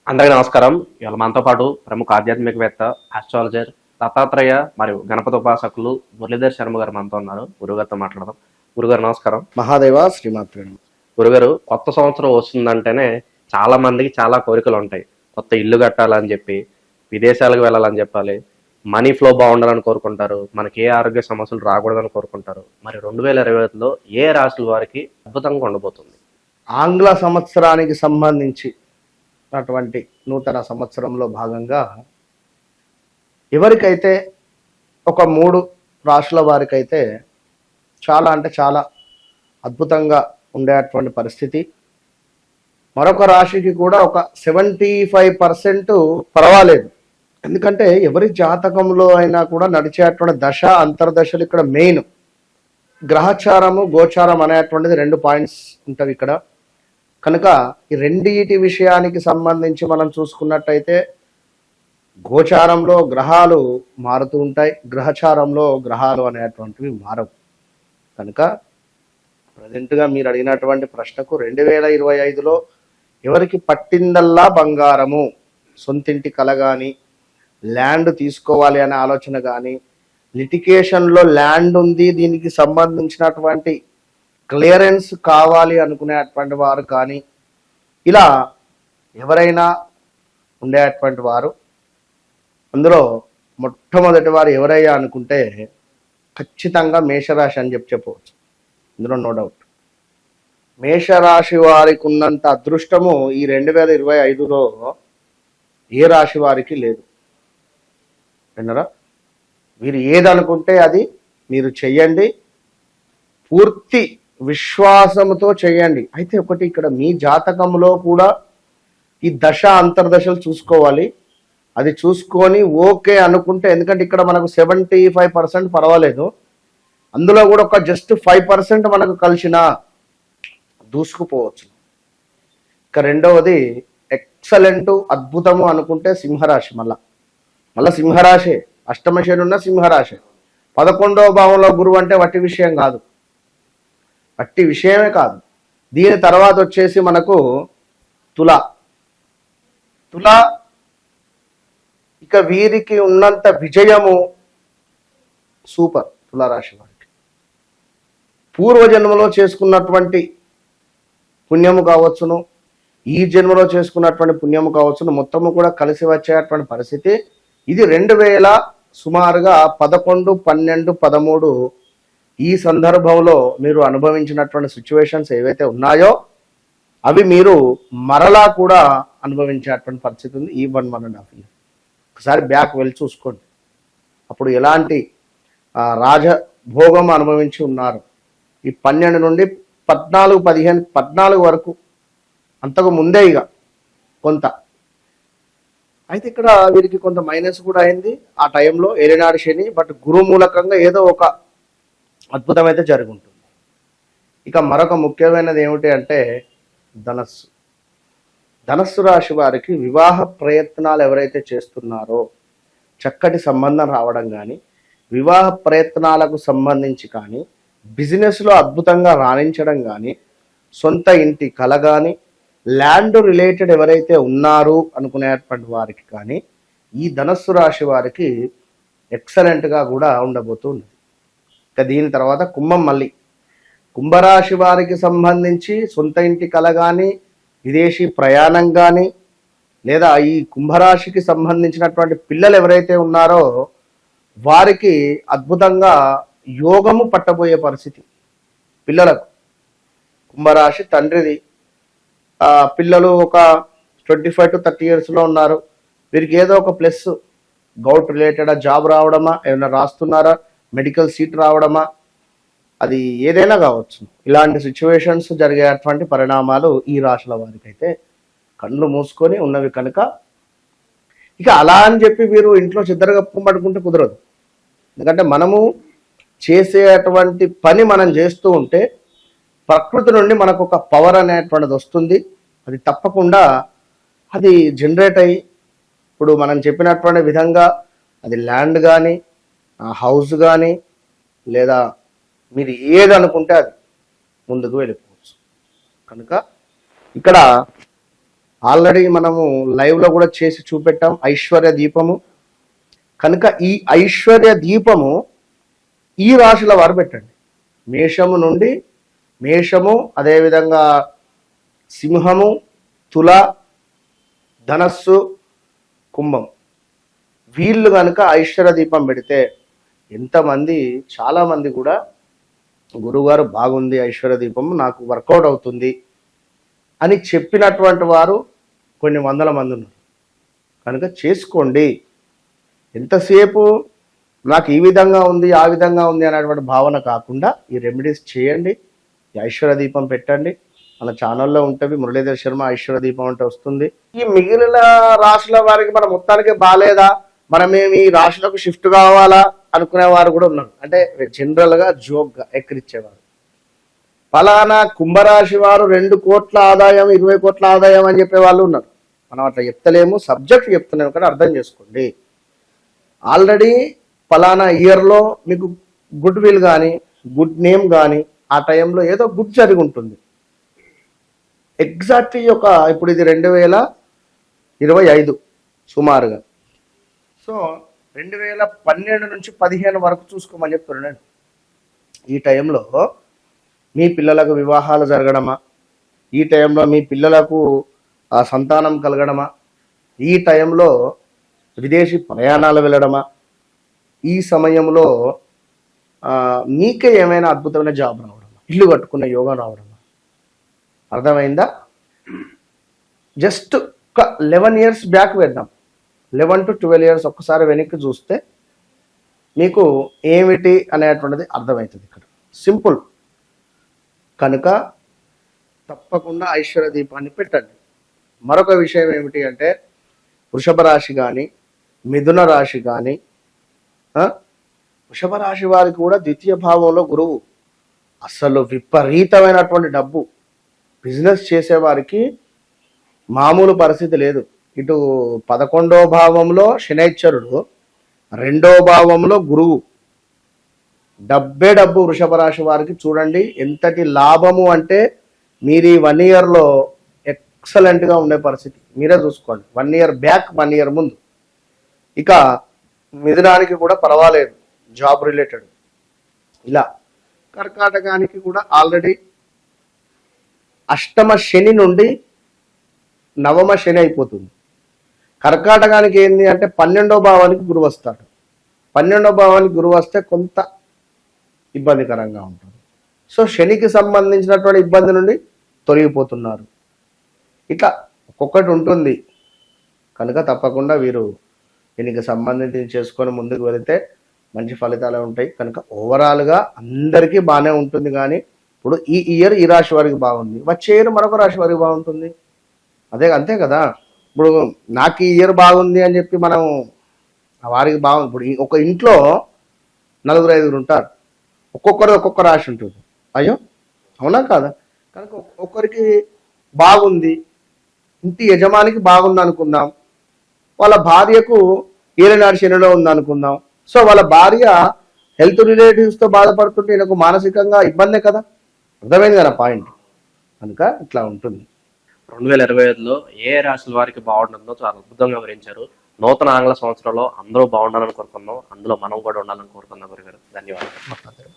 అందరికీ నమస్కారం. ఇవాళ మనతో పాటు ప్రముఖ ఆధ్యాత్మికవేత్త, ఆస్ట్రాలజర్, దత్తాత్రేయ మరియు గణపతి ఉపాసకులు మురళీధర్ శర్మ గారు మనతో ఉన్నారు. గురుగారితో మాట్లాడదాం. గురుగారు నమస్కారం. మహాదేవ శ్రీమాత్రే. గురుగారు, కొత్త సంవత్సరం వస్తుందంటేనే చాలా మందికి చాలా కోరికలు ఉంటాయి. కొత్త ఇల్లు కట్టాలని చెప్పి, విదేశాలకు వెళ్ళాలని చెప్పాలి, మనీ ఫ్లో బాగుండాలని కోరుకుంటారు, మనకి ఏ ఆరోగ్య సమస్యలు రాకూడదని కోరుకుంటారు. మరి 2025లో ఏ రాశుల వారికి అద్భుతంగా ఉండబోతుంది? ఆంగ్ల సంవత్సరానికి సంబంధించి అటువంటి నూతన సంవత్సరంలో భాగంగా ఎవరికైతే ఒక 3 రాశుల వారికైతే చాలా అంటే చాలా అద్భుతంగా ఉండేటువంటి పరిస్థితి. మరొక రాశికి కూడా ఒక 75% పర్వాలేదు. ఎందుకంటే ఎవరి జాతకంలో అయినా కూడా నడిచేటువంటి దశ అంతర్దశలు ఇక్కడ మెయిన్. గ్రహచారము గోచారం అనేటువంటిది 2 పాయింట్స్ ఉంటవి ఇక్కడ. కనుక ఈ రెండింటి విషయానికి సంబంధించి మనం చూసుకున్నట్టయితే గోచారంలో గ్రహాలు మారుతూ ఉంటాయి, గ్రహచారంలో గ్రహాలు అనేటువంటివి మారవు. కనుక ప్రజెంట్గా మీరు అడిగినటువంటి ప్రశ్నకు 2025లో ఎవరికి పట్టిందల్లా బంగారము, సొంతింటి కల కానీ, ల్యాండ్ తీసుకోవాలి అనే ఆలోచన కానీ, లిటిగేషన్లో ల్యాండ్ ఉంది దీనికి సంబంధించినటువంటి క్లియరెన్స్ కావాలి అనుకునేటువంటి వారు కానీ, ఇలా ఎవరైనా ఉండేటువంటి వారు, అందులో మొట్టమొదటి వారు ఎవరయ్యా అనుకుంటే ఖచ్చితంగా మేషరాశి అని చెప్పవచ్చు. ఇందులో నో డౌట్. మేషరాశి వారికి ఉన్నంత అదృష్టము ఈ 2025లో ఏ రాశి వారికి లేదు. విన్నరా? మీరు ఏదనుకుంటే అది మీరు చెయ్యండి, పూర్తి విశ్వాసంతో చేయండి. అయితే ఒకటి ఇక్కడ మీ జాతకంలో కూడా ఈ దశ అంతర్దశలు చూసుకోవాలి. అది చూసుకొని ఓకే అనుకుంటే, ఎందుకంటే ఇక్కడ మనకు 75% పర్వాలేదు, అందులో కూడా ఒక జస్ట్ 5% మనకు కలిసిన దూసుకుపోవచ్చు. ఇక రెండవది ఎక్సలెంట్ అద్భుతము అనుకుంటే సింహరాశి. మళ్ళా సింహరాశి, అష్టమ శని ఉన్న సింహరాశి, 11వ భావంలో గురువు అంటే వట్టి విషయం కాదు, అట్టి విషయమే కాదు. దీని తర్వాత వచ్చేసి మనకు తుల. ఇక వీరికి ఉన్నంత విజయము సూపర్. తులారాశి వారికి పూర్వజన్మలో చేసుకున్నటువంటి పుణ్యము కావచ్చును, ఈ జన్మలో చేసుకున్నటువంటి పుణ్యము కావచ్చును, మొత్తము కూడా కలిసి వచ్చేటువంటి పరిస్థితి. ఇది 2000 సుమారుగా 11, 12, 13 ఈ సందర్భంలో మీరు అనుభవించినటువంటి సిచ్యువేషన్స్ ఏవైతే ఉన్నాయో అవి మీరు మరలా కూడా అనుభవించేటువంటి పరిస్థితి ఉంది ఈ 1.5 year. ఒకసారి బ్యాక్ వెళ్ళి చూసుకోండి. అప్పుడు ఎలాంటి రాజభోగం అనుభవించి ఉన్నారు. ఈ 12 నుండి 14, 15, 14 వరకు, అంతకు ముందే ఇక కొంత. అయితే ఇక్కడ వీరికి కొంత మైనస్ కూడా అయింది ఆ టైంలో, ఏలినాడు శని. బట్ గురు మూలకంగా ఏదో ఒక అద్భుతం అయితే జరుగుతుంది. ఇక మరొక ముఖ్యమైనది ఏమిటి అంటే ధనస్సు రాశి వారికి వివాహ ప్రయత్నాలు ఎవరైతే చేస్తున్నారో చక్కటి సంబంధం రావడం కానీ, వివాహ ప్రయత్నాలకు సంబంధించి కానీ, బిజినెస్లో అద్భుతంగా రాణించడం కానీ, సొంత ఇంటి కల కానీ, ల్యాండ్ రిలేటెడ్ ఎవరైతే ఉన్నారు అనుకునేటువంటి వారికి కానీ ఈ ధనస్సు రాశి వారికి ఎక్సలెంట్గా కూడా ఉండబోతుంది. ఇక దీని తర్వాత కుంభం. మళ్ళీ కుంభరాశి వారికి సంబంధించి సొంత ఇంటి కల కానీ, విదేశీ ప్రయాణం కానీ, లేదా ఈ కుంభరాశికి సంబంధించినటువంటి పిల్లలు ఎవరైతే ఉన్నారో వారికి అద్భుతంగా యోగము పట్టబోయే పరిస్థితి. పిల్లలకు కుంభరాశి తండ్రిది, పిల్లలు ఒక 25 to 30 yearsలో ఉన్నారు. వీరికి ఏదో ఒక ప్లస్, గౌట్ రిలేటెడ్ జాబ్ రావడమా, ఏమైనా రాస్తున్నారా, మెడికల్ సీట్ రావడమా, అది ఏదైనా కావచ్చు. ఇలాంటి సిచ్యువేషన్స్ జరిగేటువంటి పరిణామాలు ఈ రాశుల వారికి అయితే కళ్ళు మూసుకొని ఉన్నవి. కనుక ఇక అలా అని చెప్పి మీరు ఇంట్లో చిద్దరగప్పు పడుకుంటే కుదరదు. ఎందుకంటే మనము చేసేటువంటి పని మనం చేస్తూ ఉంటే ప్రకృతి నుండి మనకు ఒక పవర్ అనేటువంటిది వస్తుంది. అది తప్పకుండా అది జనరేట్ అయ్యి, ఇప్పుడు మనం చెప్పినటువంటి విధంగా అది ల్యాండ్ కానీ, హౌస్ కానీ, లేదా మీరు ఏది అనుకుంటే అది ముందుకు వెళ్ళిపోవచ్చు. కనుక ఇక్కడ ఆల్రెడీ మనము లైవ్ లో కూడా చేసి చూపెట్టాం ఐశ్వర్య దీపము. కనుక ఈ ఐశ్వర్య దీపము ఈ రాశుల వారు పెట్టండి. మేషము నుండి మేషము, అదేవిధంగా సింహము, తుల, ధనస్సు, కుంభం, వీళ్ళు కనుక ఐశ్వర్య దీపం పెడితే ఎంతమంది, చాలా మంది కూడా గురువుగారు బాగుంది ఐశ్వర్య దీపం నాకు వర్కౌట్ అవుతుంది అని చెప్పినటువంటి వారు కొన్ని వందల మంది ఉన్నారు. కనుక చేసుకోండి. ఎంతసేపు నాకు ఈ విధంగా ఉంది ఆ విధంగా ఉంది అనేటువంటి భావన కాకుండా ఈ రెమెడీస్ చేయండి. ఈ ఐశ్వర్య దీపం పెట్టండి. మన ఛానల్లో ఉంటుంది మురళీధర్ శర్మ ఐశ్వర్య దీపం అంటే వస్తుంది. ఈ మిగిలిన రాశుల వారికి మన మొత్తానికి బాగాలేదా, మనమేమి ఈ రాశులకు షిఫ్ట్ కావాలా అనుకునేవారు కూడా ఉన్నారు. అంటే జనరల్గా జోక్గా ఎక్కిరిచ్చేవారు. ఫలానా కుంభరాశి వారు 2 కోట్ల ఆదాయం 20 కోట్ల ఆదాయం అని చెప్పే వాళ్ళు ఉన్నారు. మనం అట్లా చెప్తలేము, సబ్జెక్ట్ చెప్తున్నాము కానీ అర్థం చేసుకోండి. ఆల్రెడీ ఫలానా ఇయర్లో మీకు గుడ్ విల్ కానీ గుడ్ నేమ్ కానీ ఆ టైంలో ఏదో గుడ్ జరిగి ఉంటుంది. ఎగ్జాక్ట్లీ ఇప్పుడు ఇది 2025 సుమారుగా. సో 2012 నుంచి 15 వరకు చూసుకోమని చెప్తున్నాను. ఈ టైంలో మీ పిల్లలకు వివాహాలు జరగడమా, ఈ టైంలో మీ పిల్లలకు సంతానం కలగడమా, ఈ టైంలో విదేశీ ప్రయాణాలు వెళ్ళడమా, ఈ సమయంలో మీకే ఏమైనా అద్భుతమైన జాబ్ రావడమా, ఇల్లు కట్టుకున్న యోగం రావడమా, అర్థమైందా? జస్ట్ ఒక 11 ఇయర్స్ బ్యాక్ వేద్దాం, 11 to 12 ఇయర్స్ ఒక్కసారి వెనక్కి చూస్తే మీకు ఏమిటి అనేటువంటిది అర్థమవుతుంది. ఇక్కడ సింపుల్. కనుక తప్పకుండా ఐశ్వర్య దీపాన్ని పెట్టండి. మరొక విషయం ఏమిటి అంటే వృషభ రాశి కానీ మిథున రాశి కానీ, వృషభ రాశి వారికి కూడా ద్వితీయ భావంలో గురువు, అసలు విపరీతమైనటువంటి డబ్బు. బిజినెస్ చేసేవారికి మామూలు పరిస్థితి లేదు. ఇటు 11వ భావంలో శనైశ్వరుడు, 2వ భావంలో గురువు, డబ్బే డబ్బు. వృషభ రాశి వారికి చూడండి ఎంతటి లాభము అంటే మీరు ఈ 1 ఇయర్లో ఎక్సలెంట్గా ఉండే పరిస్థితి మీరే చూసుకోండి. 1 ఇయర్ బ్యాక్, 1 ఇయర్ ముందు. ఇక మిథునానికి కూడా పర్వాలేదు, జాబ్ రిలేటెడ్. ఇలా కర్కాటకానికి కూడా ఆల్రెడీ అష్టమ శని నుండి నవమ శని అయిపోతుంది. కర్కాటకానికి ఏంది అంటే 12వ భావానికి గురువు వస్తాడు. 12వ భావానికి గురువు వస్తే కొంత ఇబ్బందికరంగా ఉంటుంది. సో శనికి సంబంధించినటువంటి ఇబ్బంది నుండి తొలగిపోతున్నారు. ఇట్లా ఒక్కొక్కటి ఉంటుంది. కనుక తప్పకుండా వీరు దీనికి సంబంధించి చేసుకొని ముందుకు వెళితే మంచి ఫలితాలే ఉంటాయి. కనుక ఓవరాల్గా అందరికీ బాగానే ఉంటుంది. కానీ ఇప్పుడు ఈ ఇయర్ ఈ రాశి వారికి బాగుంది, వచ్చే ఇయర్ మరొక రాశి వారికి బాగుంటుంది. అంతే కదా. ఇప్పుడు నాకు ఈ ఇయర్ బాగుంది అని చెప్పి మనం వారికి బాగుంది. ఇప్పుడు ఒక ఇంట్లో 4-5 ఉంటారు, ఒక్కొక్కరు ఒక్కొక్క రాశి ఉంటుంది. అయ్యో అవునా కాదా? కనుక ఒక్కరికి బాగుంది, ఇంటి యజమానికి బాగుంది అనుకుందాం, వాళ్ళ భార్యకు ఏలినాడు శనిలో ఉంది అనుకుందాం. సో వాళ్ళ భార్య హెల్త్ రిలేటివ్స్తో బాధపడుతుంటే ఈయనకు మానసికంగా ఇబ్బందే కదా. అర్థమైంది కదా పాయింట్. కనుక ఇట్లా ఉంటుంది. 2025లో ఏ రాశుల వారికి బాగుంటుందో చాలా అద్భుతంగా వివరించారు. నూతన ఆంగ్ల సంవత్సరంలో అందరూ బాగుండాలని కోరుకుందాం, అందులో మనం కూడా ఉండాలని కోరుకుందాం గురుగారు. ధన్యవాదాలు.